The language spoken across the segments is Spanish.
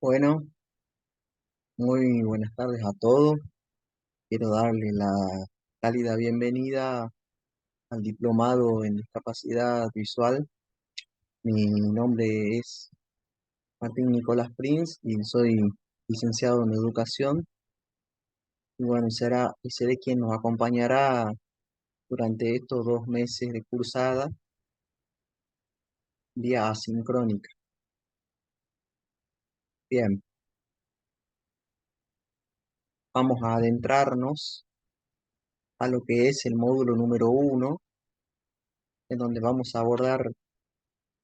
Bueno, muy buenas tardes a todos. Quiero darle la cálida bienvenida al diplomado en discapacidad visual. Mi nombre es Martín Nicolás Prince y soy licenciado en educación. Y bueno, seré quien nos acompañará durante estos 2 meses de cursada vía asincrónica. Bien, vamos a adentrarnos a lo que es el módulo número 1, en donde vamos a abordar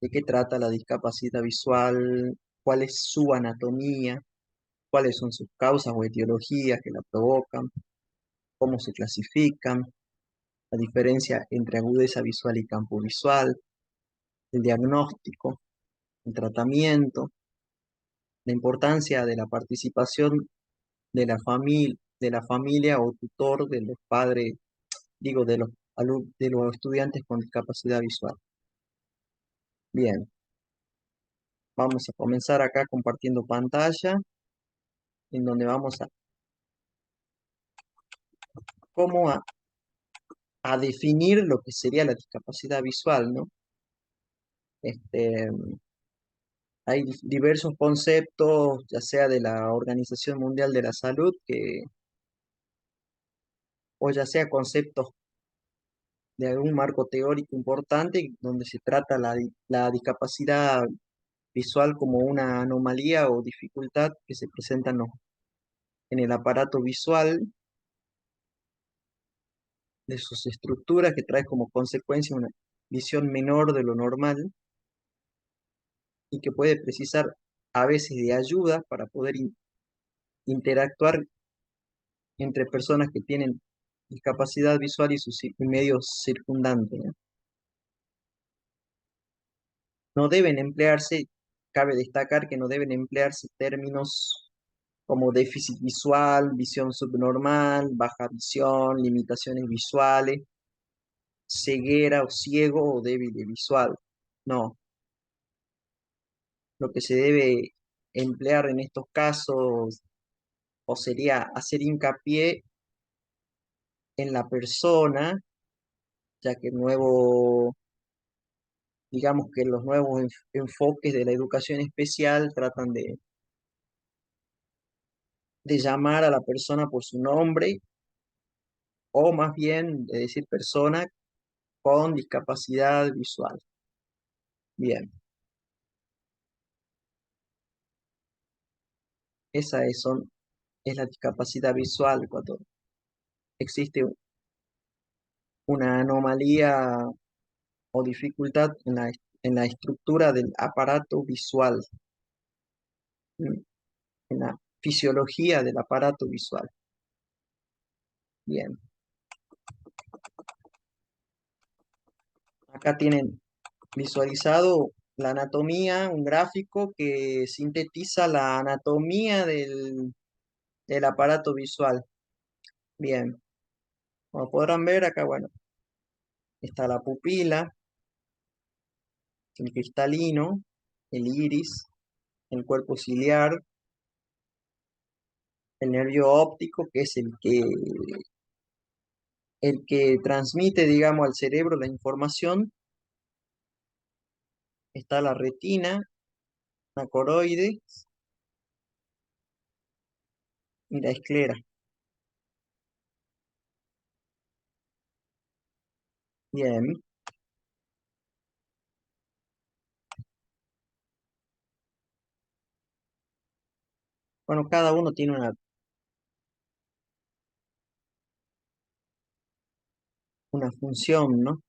de qué trata la discapacidad visual, cuál es su anatomía, cuáles son sus causas o etiologías que la provocan, cómo se clasifican, la diferencia entre agudeza visual y campo visual, el diagnóstico, el tratamiento, la importancia de la participación de la familia o tutor de los padres, digo, de los estudiantes con discapacidad visual. Bien, vamos a comenzar acá compartiendo pantalla, en donde vamos a cómo a definir lo que sería la discapacidad visual, ¿no? Este, hay diversos conceptos, ya sea de la Organización Mundial de la Salud, o ya sea conceptos de algún marco teórico importante, donde se trata la discapacidad visual como una anomalía o dificultad que se presenta en el aparato visual de sus estructuras, que trae como consecuencia una visión menor de lo normal y que puede precisar a veces de ayuda para poder interactuar entre personas que tienen discapacidad visual y sus medios circundantes, ¿no? No deben emplearse, cabe destacar que no deben emplearse términos como déficit visual, visión subnormal, baja visión, limitaciones visuales, ceguera o ciego o débil de visual. No, lo que se debe emplear en estos casos o sería hacer hincapié en la persona, ya que digamos que los nuevos enfoques de la educación especial tratan de llamar a la persona por su nombre o más bien de decir persona con discapacidad visual. Bien, es la discapacidad visual cuando existe una anomalía o dificultad en la estructura del aparato visual, mm, en la fisiología del aparato visual. Bien, acá tienen visualizado la anatomía, un gráfico que sintetiza la anatomía del aparato visual. Bien, como podrán ver acá, bueno, está la pupila, el cristalino, el iris, el cuerpo ciliar, el nervio óptico, que es el que transmite, digamos, al cerebro la información. Está la retina, la coroide y la esclera. Bien, bueno, cada uno tiene una función, ¿no?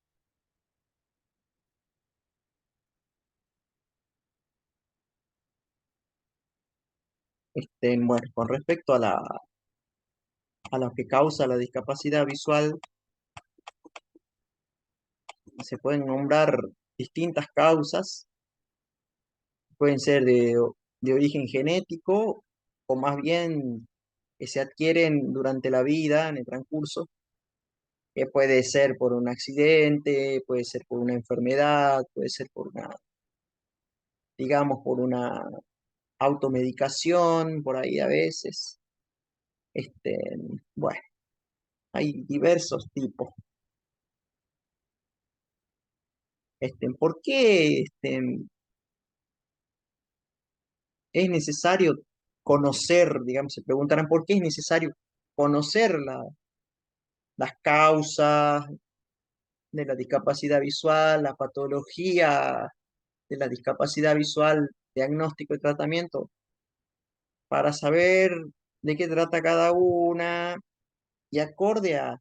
Bueno, con respecto a lo que causa la discapacidad visual, se pueden nombrar distintas causas, pueden ser de origen genético o más bien que se adquieren durante la vida, en el transcurso, que puede ser por un accidente, puede ser por una enfermedad, puede ser por una, digamos, por una automedicación, por ahí a veces. Este, bueno, hay diversos tipos. ¿Por qué es necesario conocer, digamos, se preguntarán por qué es necesario conocer las causas de la discapacidad visual, la patología de la discapacidad visual, diagnóstico y tratamiento, para saber de qué trata cada una y acorde a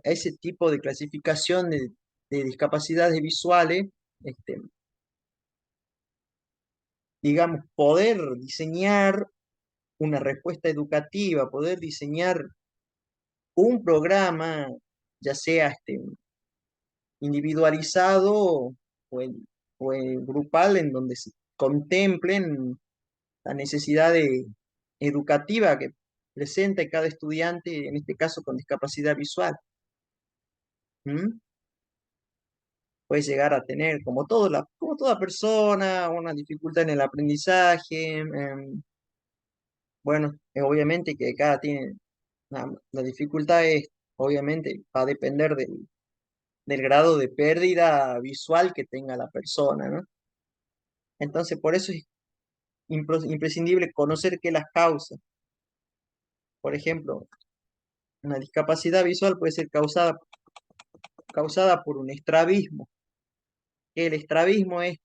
ese tipo de clasificación de discapacidades visuales, este, digamos, poder diseñar una respuesta educativa, poder diseñar un programa, ya sea individualizado o en grupal, en donde se contemplen la necesidad educativa que presenta cada estudiante, en este caso con discapacidad visual. ¿Mm? Puede llegar a tener, como toda persona, una dificultad en el aprendizaje. Bueno, obviamente que cada tiene, la dificultad es, obviamente, va a depender del grado de pérdida visual que tenga la persona, ¿no? Entonces, por eso es imprescindible conocer qué las causas. Por ejemplo, una discapacidad visual puede ser causada por un estrabismo. El estrabismo es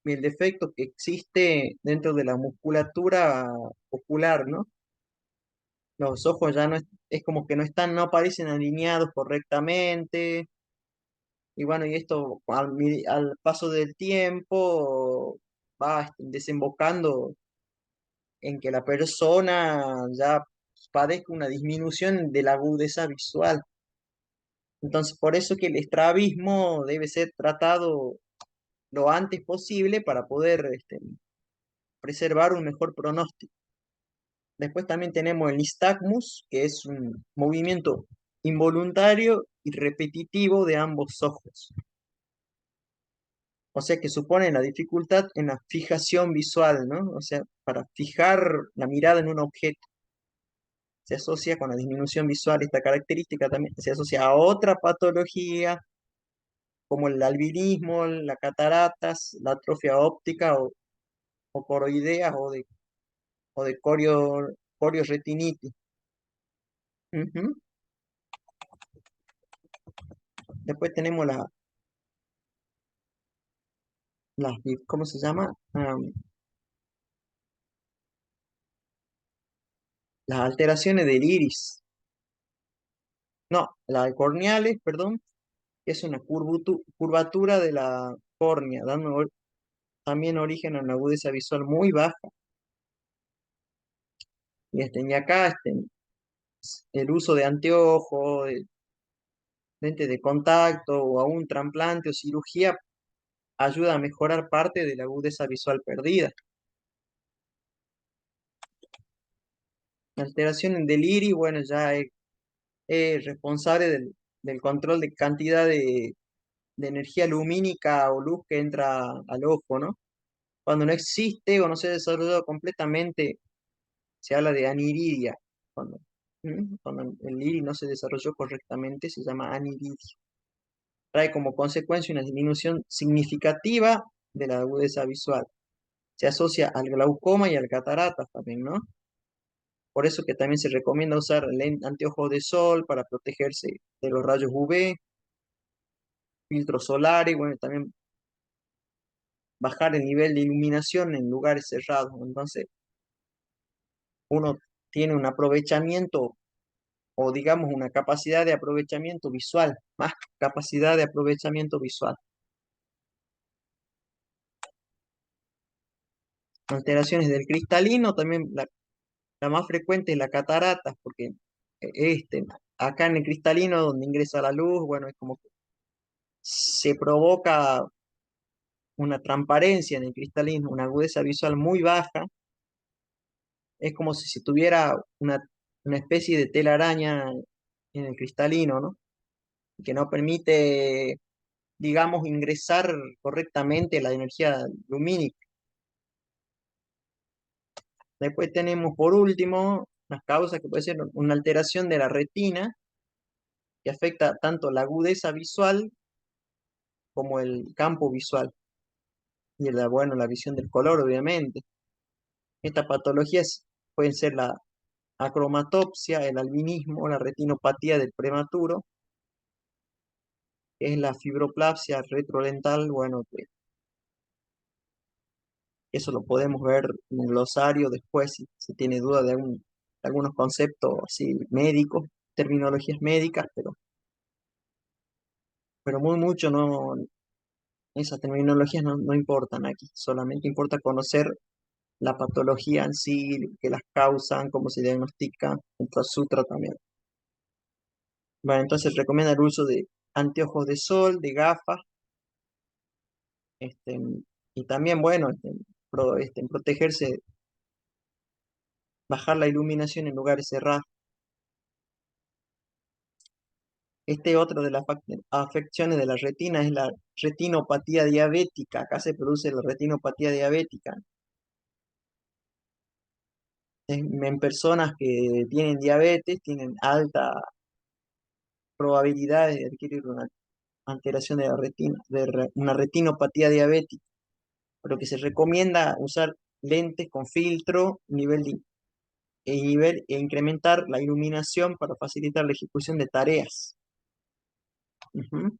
el defecto que existe dentro de la musculatura ocular, ¿no? Los ojos ya es como que no aparecen alineados correctamente. Y bueno, y esto al paso del tiempo va desembocando en que la persona ya padezca una disminución de la agudeza visual. Entonces, por eso que el estrabismo debe ser tratado lo antes posible para poder preservar un mejor pronóstico. Después también tenemos el nistagmus, que es un movimiento involuntario y repetitivo de ambos ojos. O sea que supone la dificultad en la fijación visual, ¿no? O sea, para fijar la mirada en un objeto. Se asocia con la disminución visual. Esta característica también se asocia a otra patología, como el albinismo, la cataratas, la atrofia óptica o coroideas o de corioretinitis. Ujú. Después tenemos ¿cómo se llama? Las alteraciones del iris. No, las corneales, perdón, es una curvatura de la córnea, dando también origen a una agudeza visual muy baja. Y acá el uso de anteojos, de lentes de contacto o aún trasplante o cirugía ayuda a mejorar parte de la agudeza visual perdida. La alteración en del iris, bueno, ya es responsable del control de cantidad de energía lumínica o luz que entra al ojo, ¿no? Cuando no existe o no se ha desarrollado completamente, se habla de aniridia. Cuando el iris no se desarrolló correctamente, se llama aniridia. Trae como consecuencia una disminución significativa de la agudeza visual. Se asocia al glaucoma y al cataratas también, ¿no? Por eso que también se recomienda usar anteojos de sol para protegerse de los rayos UV, filtros solares, bueno, también bajar el nivel de iluminación en lugares cerrados. Entonces, uno tiene un aprovechamiento o digamos una capacidad de aprovechamiento visual, más capacidad de aprovechamiento visual. Alteraciones del cristalino, también la más frecuente es la catarata, porque acá en el cristalino donde ingresa la luz, bueno, es como que se provoca una transparencia en el cristalino, una agudeza visual muy baja. Es como si se tuviera una especie de telaraña en el cristalino, ¿no? Que no permite, digamos, ingresar correctamente la energía lumínica. Después tenemos, por último, las causas que puede ser una alteración de la retina, que afecta tanto la agudeza visual como el campo visual. Y bueno, la visión del color, obviamente. Estas patologías pueden ser la acromatopsia, el albinismo, la retinopatía del prematuro, que es la fibroplasia retrodental. Bueno, que eso lo podemos ver en el glosario después si se tiene duda de algunos conceptos así médicos, terminologías médicas, pero muy mucho no, esas terminologías no importan aquí, solamente importa conocer la patología en sí, que las causan, cómo se diagnostica, entonces su tratamiento. Bueno, entonces recomienda el uso de anteojos de sol, de gafas, este, y también, bueno, protegerse, bajar la iluminación en lugares cerrados. Otra de las afecciones de la retina es la retinopatía diabética. Acá se produce la retinopatía diabética. En personas que tienen diabetes, tienen alta probabilidad de adquirir una alteración de la retina, una retinopatía diabética, por lo que se recomienda usar lentes con filtro, e incrementar la iluminación para facilitar la ejecución de tareas. Ujú.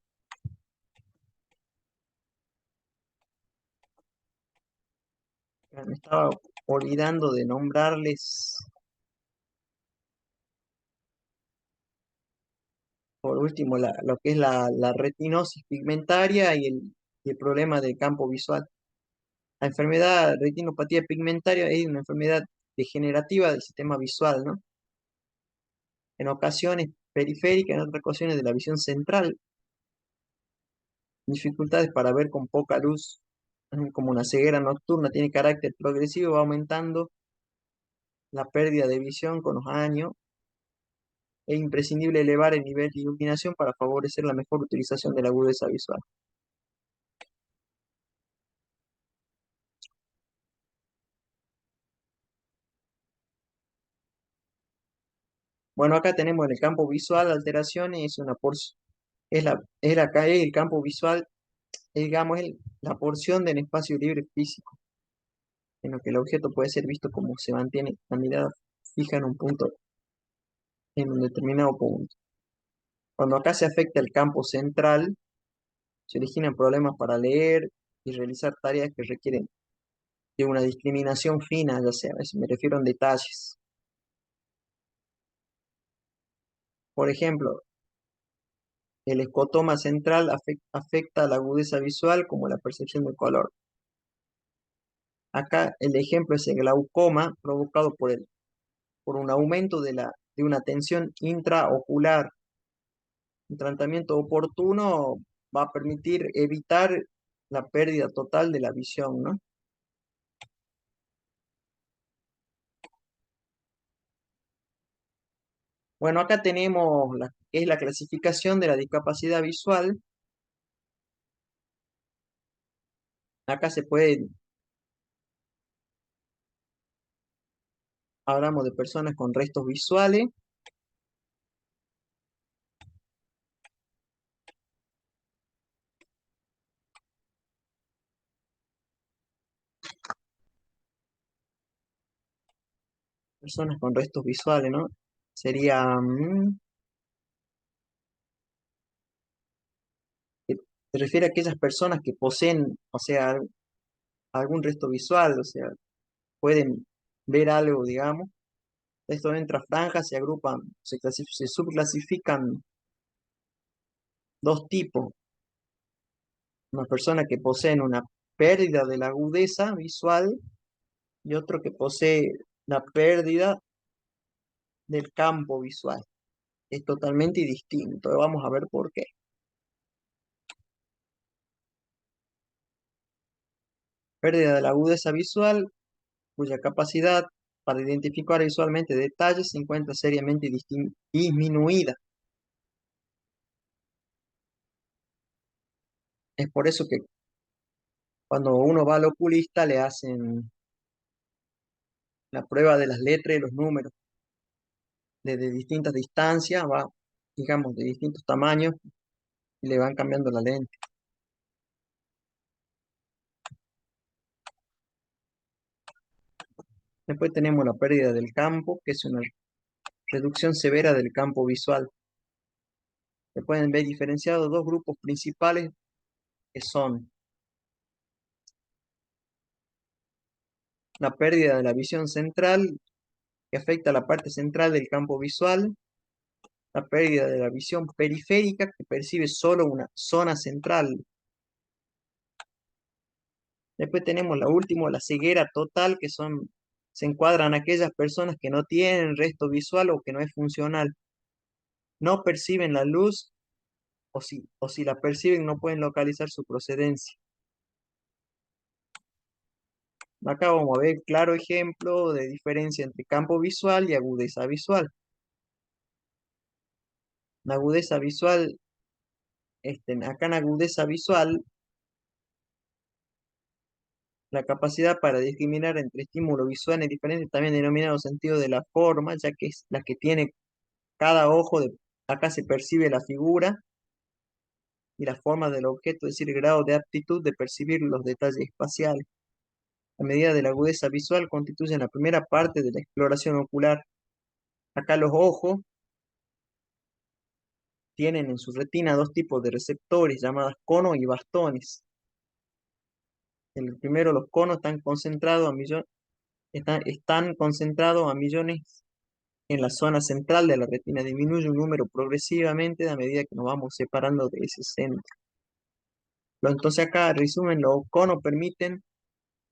Me estaba olvidando de nombrarles, por último, lo que es la retinosis pigmentaria y el problema del campo visual. La enfermedad retinopatía pigmentaria es una enfermedad degenerativa del sistema visual, ¿no? En ocasiones periférica, en otras ocasiones de la visión central, dificultades para ver con poca luz, como una ceguera nocturna, tiene carácter progresivo, va aumentando la pérdida de visión con los años. Es imprescindible elevar el nivel de iluminación para favorecer la mejor utilización de la agudeza visual. Bueno, acá tenemos en el campo visual alteraciones, es una porción, acá es el campo visual, digamos, la porción del espacio libre físico, en lo que el objeto puede ser visto como se mantiene la mirada fija en un punto, en un determinado punto. Cuando acá se afecta el campo central, se originan problemas para leer y realizar tareas que requieren de una discriminación fina, ya sea, a eso me refiero en detalles. Por ejemplo, el escotoma central afecta la agudeza visual como la percepción del color. Acá el ejemplo es el glaucoma provocado por un aumento de una tensión intraocular. Un tratamiento oportuno va a permitir evitar la pérdida total de la visión, ¿no? Bueno, acá tenemos es la clasificación de la discapacidad visual. Acá hablamos de personas con restos visuales, ¿no? Sería, que se refiere a aquellas personas que poseen, o sea, algún resto visual, o sea, pueden ver algo, digamos. Esto entra franjas, se agrupan, se subclasifican dos tipos. Una persona que posee una pérdida de la agudeza visual y otro que posee la pérdida del campo visual. Es totalmente distinto. Vamos a ver por qué. pérdida de la agudeza visual, cuya capacidad para identificar visualmente detalles se encuentra seriamente disminuida. Es por eso que cuando uno va al oculista le hacen la prueba de las letras y los números desde distintas distancias, va, digamos, de distintos tamaños, y le van cambiando la lente. Después tenemos la pérdida del campo, que es una reducción severa del campo visual. Se pueden ver diferenciados dos grupos principales que son la pérdida de la visión central, que afecta a la parte central del campo visual, la pérdida de la visión periférica, que percibe solo una zona central. Después tenemos la última, la ceguera total, que se encuadran aquellas personas que no tienen resto visual o que no es funcional. No perciben la luz o si la perciben no pueden localizar su procedencia. Acá vamos a ver claro ejemplo de diferencia entre campo visual y agudeza visual. La agudeza visual, acá en agudeza visual, la capacidad para discriminar entre estímulos visuales diferentes, también denominado sentido de la forma, ya que es la que tiene cada ojo. Acá se percibe la figura y la forma del objeto, es decir, el grado de aptitud de percibir los detalles espaciales. La medida de la agudeza visual constituye la primera parte de la exploración ocular. Acá los ojos tienen en su retina dos tipos de receptores llamados conos y bastones. El primero, los conos, están concentrados a millones en la zona central de la retina. Disminuye un número progresivamente a medida que nos vamos separando de ese centro. Entonces acá, resumen, los conos permiten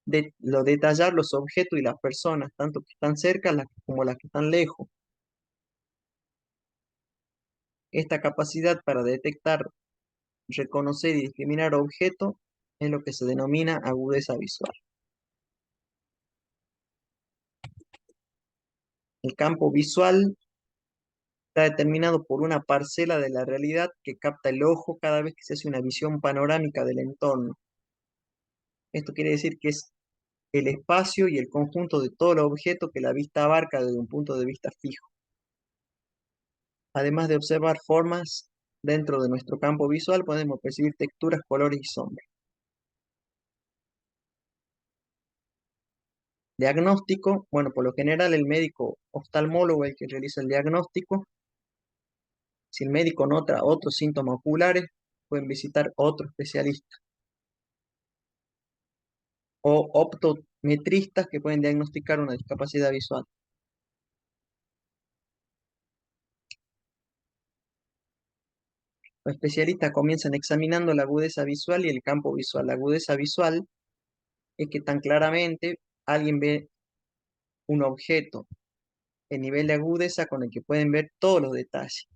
detallar los objetos y las personas, tanto que están cerca como las que están lejos. Esta capacidad para detectar, reconocer y discriminar objetos es lo que se denomina agudeza visual. El campo visual está determinado por una parcela de la realidad que capta el ojo cada vez que se hace una visión panorámica del entorno. Esto quiere decir que es el espacio y el conjunto de todos los objetos que la vista abarca desde un punto de vista fijo. Además de observar formas dentro de nuestro campo visual, podemos percibir texturas, colores y sombras. Diagnóstico, bueno, por lo general el médico oftalmólogo es el que realiza el diagnóstico. Si el médico nota otros síntomas oculares, pueden visitar otro especialista. O optometristas que pueden diagnosticar una discapacidad visual. Los especialistas comienzan examinando la agudeza visual y el campo visual. La agudeza visual es que tan claramente alguien ve un objeto en nivel de agudeza con el que pueden ver todos los detalles.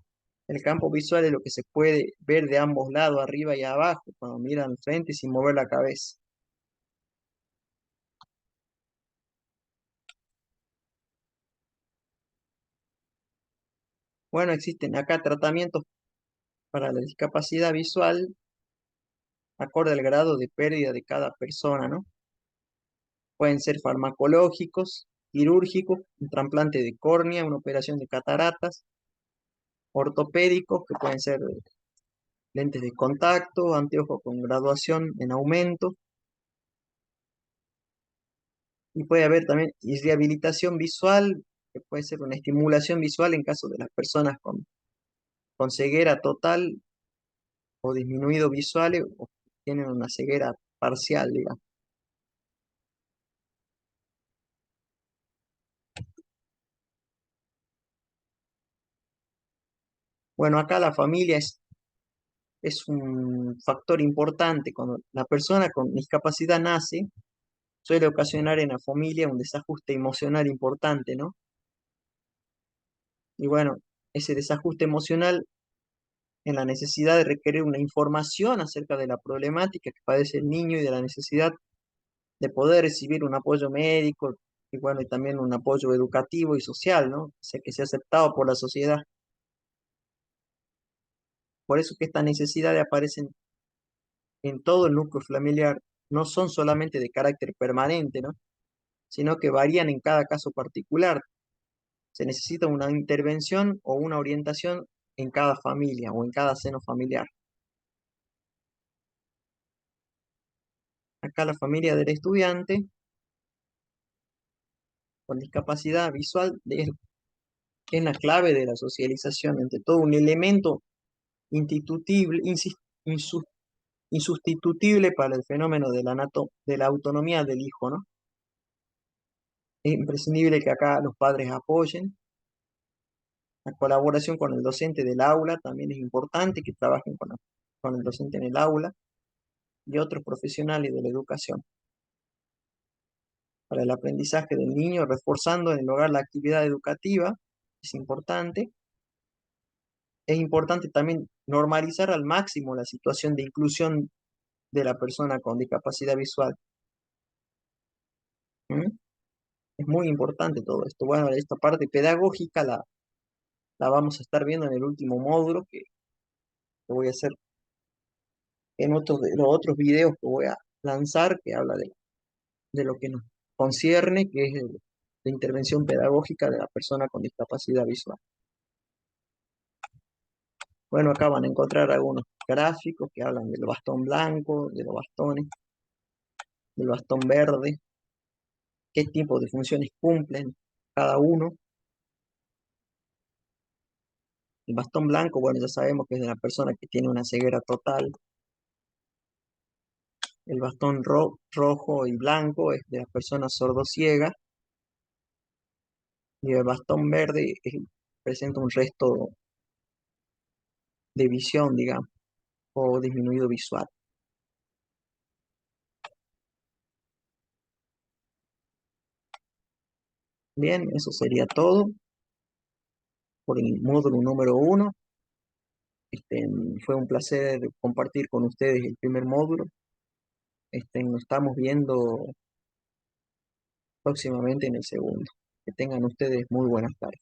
El campo visual es lo que se puede ver de ambos lados, arriba y abajo, cuando miran al frente y sin mover la cabeza. Bueno, existen acá tratamientos para la discapacidad visual acorde al grado de pérdida de cada persona, ¿no? Pueden ser farmacológicos, quirúrgicos, un trasplante de córnea, una operación de cataratas, ortopédicos, que pueden ser lentes de contacto, anteojos con graduación en aumento, y puede haber también y rehabilitación visual, que puede ser una estimulación visual en caso de las personas con ceguera total o disminuido visuales o tienen una ceguera parcial, digamos. Bueno, acá la familia es un factor importante. Cuando la persona con discapacidad nace, suele ocasionar en la familia un desajuste emocional importante, ¿no? Y bueno, ese desajuste emocional en la necesidad de requerir una información acerca de la problemática que padece el niño y de la necesidad de poder recibir un apoyo médico y bueno, y también un apoyo educativo y social, ¿no? O sea, que sea aceptado por la sociedad. Por eso que estas necesidades aparecen en todo el núcleo familiar, no son solamente de carácter permanente, ¿no? Sino que varían en cada caso particular. Se necesita una intervención o una orientación en cada familia o en cada seno familiar. Acá la familia del estudiante con discapacidad visual es la clave de la socialización, entre todo un elemento institutible, insustituible para el fenómeno de la autonomía del hijo, ¿no? Es imprescindible que acá los padres apoyen. La colaboración con el docente del aula también es importante, que trabajen con el docente en el aula y otros profesionales de la educación. Para el aprendizaje del niño, reforzando en el hogar la actividad educativa, es importante. Es importante también normalizar al máximo la situación de inclusión de la persona con discapacidad visual. ¿Mm? Es muy importante todo esto. Bueno, esta parte pedagógica la vamos a estar viendo en el último módulo que voy a hacer en otros de los otros videos que voy a lanzar, que habla de lo que nos concierne, que es la intervención pedagógica de la persona con discapacidad visual. Bueno, acá van a encontrar algunos gráficos que hablan del bastón blanco, de los bastones, del bastón verde, qué tipo de funciones cumplen cada uno. El bastón blanco, bueno, ya sabemos que es de la persona que tiene una ceguera total. El bastón rojo y blanco es de las personas sordociegas. Y el bastón verde presenta un resto de visión, digamos, o disminuido visual. Bien, eso sería todo por el módulo número 1. Fue un placer compartir con ustedes el primer módulo. Nos estamos viendo próximamente en el segundo. Que tengan ustedes muy buenas tardes.